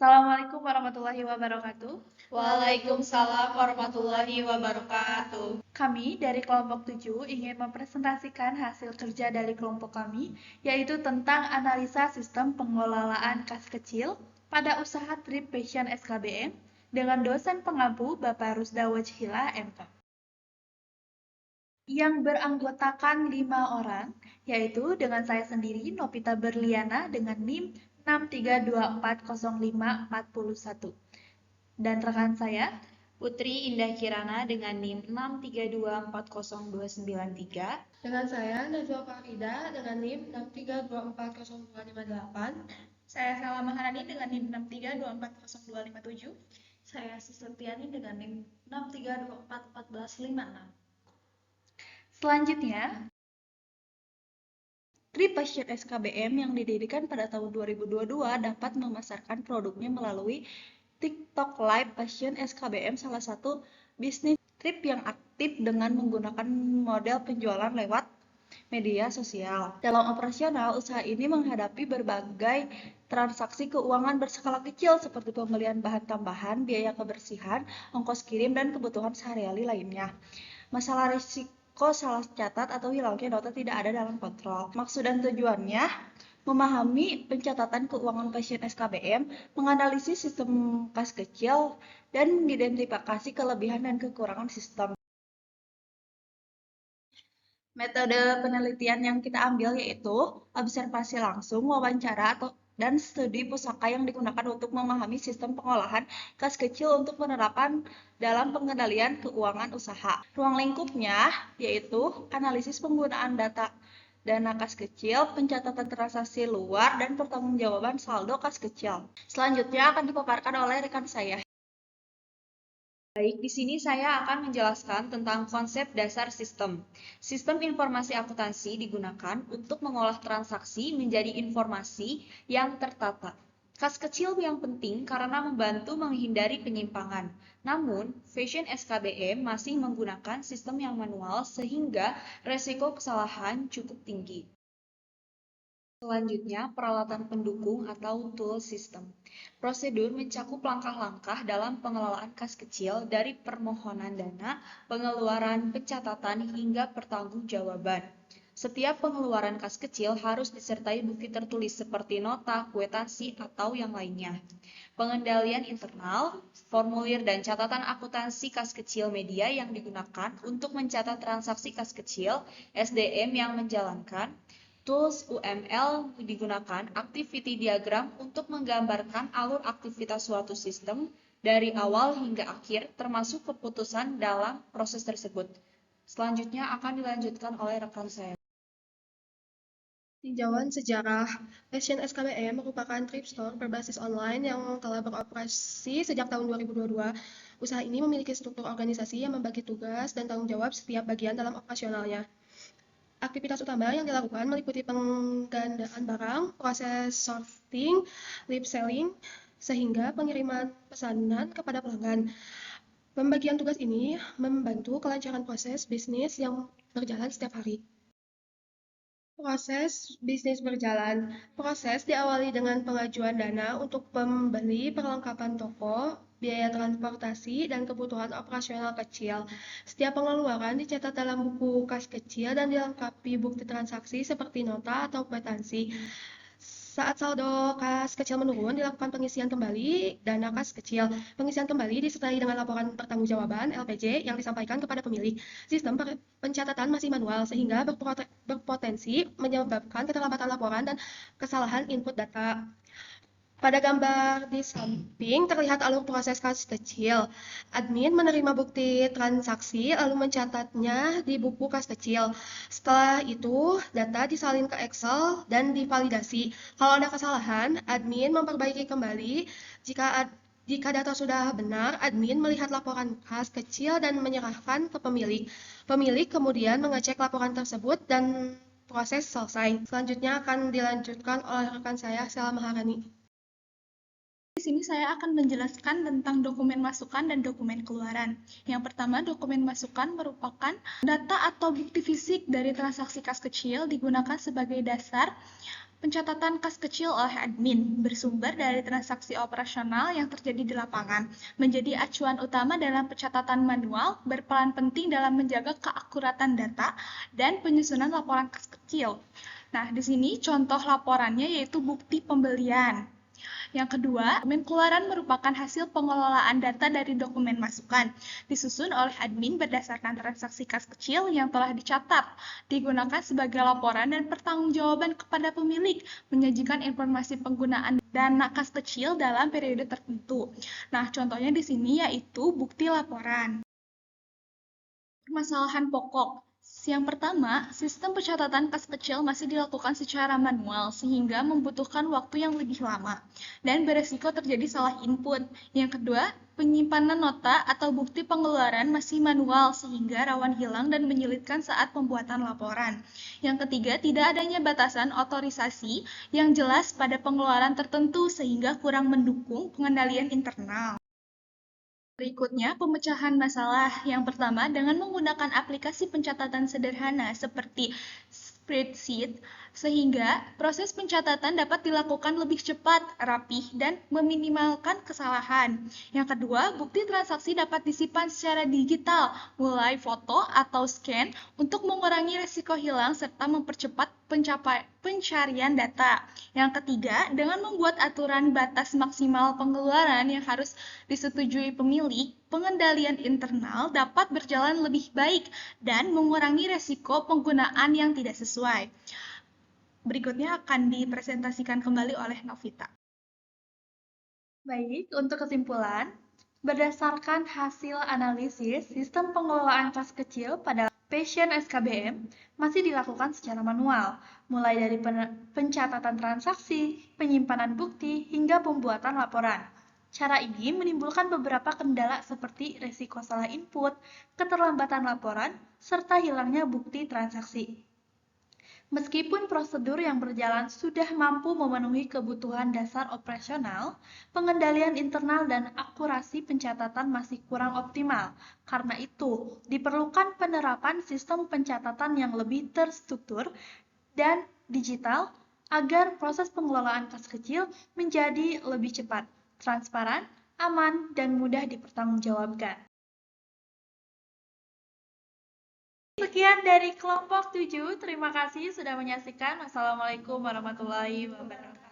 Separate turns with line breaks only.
Assalamualaikum warahmatullahi wabarakatuh.
Waalaikumsalam warahmatullahi wabarakatuh.
Kami dari kelompok 7 ingin mempresentasikan hasil kerja dari kelompok kami, yaitu tentang analisa sistem pengelolaan kas kecil pada usaha Trip Passion SKBM dengan dosen pengampu Bapak Rusda Wajhila MK. Yang beranggotakan 5 orang, yaitu dengan saya sendiri, Novita Berliana, dengan NIM 632405441. Dan rekan saya,
Putri Indah Kirana dengan NIM 632402993.
Dengan saya, Najwa Farida dengan NIM 632400258.
Saya Selma Maharani dengan NIM 632400257.
Saya Sisletiani dengan NIM 6324456.
Selanjutnya, Trip Passion SKBM yang didirikan pada tahun 2022 dapat memasarkan produknya melalui TikTok Live Passion SKBM, salah satu bisnis trip yang aktif dengan menggunakan model penjualan lewat media sosial. Dalam operasional, usaha ini menghadapi berbagai transaksi keuangan berskala kecil seperti pembelian bahan tambahan, biaya kebersihan, ongkos kirim, dan kebutuhan sehari-hari lainnya. Masalah risiko salah catat atau hilangnya nota tidak ada dalam kontrol. Maksud dan tujuannya memahami pencatatan keuangan pasien SKBM, menganalisis sistem kas kecil, dan mengidentifikasi kelebihan dan kekurangan sistem. Metode penelitian yang kita ambil yaitu observasi langsung, wawancara, dan studi pusaka yang digunakan untuk memahami sistem pengolahan kas kecil untuk penerapan dalam pengendalian keuangan usaha. Ruang lingkupnya yaitu analisis penggunaan dana kas kecil, pencatatan transaksi luar, dan pertanggungjawaban saldo kas kecil. Selanjutnya akan dipaparkan oleh rekan saya.
Baik, di sini saya akan menjelaskan tentang konsep dasar sistem. Sistem informasi akuntansi digunakan untuk mengolah transaksi menjadi informasi yang tertata. Kas kecil yang penting karena membantu menghindari penyimpangan. Namun, Passion SKBM masih menggunakan sistem yang manual sehingga resiko kesalahan cukup tinggi. Selanjutnya, peralatan pendukung atau tool system. Prosedur mencakup langkah-langkah dalam pengelolaan kas kecil dari permohonan dana, pengeluaran, pencatatan, hingga pertanggungjawaban. Setiap pengeluaran kas kecil harus disertai bukti tertulis seperti nota, kwitansi, atau yang lainnya. Pengendalian internal, formulir dan catatan akuntansi kas kecil media yang digunakan untuk mencatat transaksi kas kecil, SDM yang menjalankan, tools UML digunakan activity diagram untuk menggambarkan alur aktivitas suatu sistem dari awal hingga akhir, termasuk keputusan dalam proses tersebut. Selanjutnya akan dilanjutkan oleh rekan saya.
Tinjauan sejarah. Passion SKBM merupakan trip store berbasis online yang telah beroperasi sejak tahun 2022. Usaha ini memiliki struktur organisasi yang membagi tugas dan tanggung jawab setiap bagian dalam operasionalnya. Aktivitas utama yang dilakukan meliputi penggandaan barang, proses sorting, lip selling, sehingga pengiriman pesanan kepada pelanggan. Pembagian tugas ini membantu kelancaran proses bisnis yang berjalan setiap hari. Proses bisnis berjalan. Proses diawali dengan pengajuan dana untuk pembeli perlengkapan toko, biaya transportasi, dan kebutuhan operasional kecil. Setiap pengeluaran dicatat dalam buku kas kecil dan dilengkapi bukti transaksi seperti nota atau kwitansi. Saat saldo kas kecil menurun, dilakukan pengisian kembali dana kas kecil. Pengisian kembali disertai dengan laporan pertanggungjawaban (LPJ) yang disampaikan kepada pemilik. Sistem pencatatan masih manual, sehingga berpotensi menyebabkan keterlambatan laporan dan kesalahan input data. Pada gambar di samping terlihat alur proses kas kecil. Admin menerima bukti transaksi lalu mencatatnya di buku kas kecil. Setelah itu, data disalin ke Excel dan divalidasi. Kalau ada kesalahan, admin memperbaiki kembali. Jika data sudah benar, admin melihat laporan kas kecil dan menyerahkan ke pemilik. Pemilik kemudian mengecek laporan tersebut dan proses selesai. Selanjutnya akan dilanjutkan oleh rekan saya, Selma Maharani.
Di sini saya akan menjelaskan tentang dokumen masukan dan dokumen keluaran. Yang pertama, dokumen masukan merupakan data atau bukti fisik dari transaksi kas kecil digunakan sebagai dasar
Pencatatan kas kecil oleh admin bersumber dari transaksi operasional yang terjadi di lapangan, menjadi acuan utama dalam pencatatan manual, berperan penting dalam menjaga keakuratan data dan penyusunan laporan kas kecil. Nah, di sini contoh laporannya yaitu bukti pembelian. Yang kedua, dokumen keluaran merupakan hasil pengelolaan data dari dokumen masukan, disusun oleh admin berdasarkan transaksi kas kecil yang telah dicatat, digunakan sebagai laporan dan pertanggungjawaban kepada pemilik, menyajikan informasi penggunaan dana kas kecil dalam periode tertentu. Nah, contohnya di sini yaitu bukti laporan. Permasalahan pokok. Yang pertama, sistem pencatatan kas kecil masih dilakukan secara manual sehingga membutuhkan waktu yang lebih lama dan beresiko terjadi salah input. Yang kedua, penyimpanan nota atau bukti pengeluaran masih manual sehingga rawan hilang dan menyulitkan saat pembuatan laporan. Yang ketiga, tidak adanya batasan otorisasi yang jelas pada pengeluaran tertentu sehingga kurang mendukung pengendalian internal. Berikutnya, pemecahan masalah. Yang pertama, dengan menggunakan aplikasi pencatatan sederhana seperti spreadsheet, sehingga proses pencatatan dapat dilakukan lebih cepat, rapih, dan meminimalkan kesalahan. Yang kedua, bukti transaksi dapat disimpan secara digital, mulai foto atau scan, untuk mengurangi risiko hilang serta mempercepat pencarian data. Yang ketiga, dengan membuat aturan batas maksimal pengeluaran yang harus disetujui pemilik, pengendalian internal dapat berjalan lebih baik dan mengurangi risiko penggunaan yang tidak sesuai. Berikutnya akan dipresentasikan kembali oleh Novita.
Baik, untuk kesimpulan, berdasarkan hasil analisis, sistem pengelolaan kas kecil pada Passion SKBM masih dilakukan secara manual, mulai dari pencatatan transaksi, penyimpanan bukti, hingga pembuatan laporan. Cara ini menimbulkan beberapa kendala seperti resiko salah input, keterlambatan laporan, serta hilangnya bukti transaksi. Meskipun prosedur yang berjalan sudah mampu memenuhi kebutuhan dasar operasional, pengendalian internal dan akurasi pencatatan masih kurang optimal. Karena itu, diperlukan penerapan sistem pencatatan yang lebih terstruktur dan digital agar proses pengelolaan kas kecil menjadi lebih cepat, transparan, aman, dan mudah dipertanggungjawabkan. Sekian dari kelompok 7. Terima kasih sudah menyaksikan. Wassalamualaikum warahmatullahi wabarakatuh.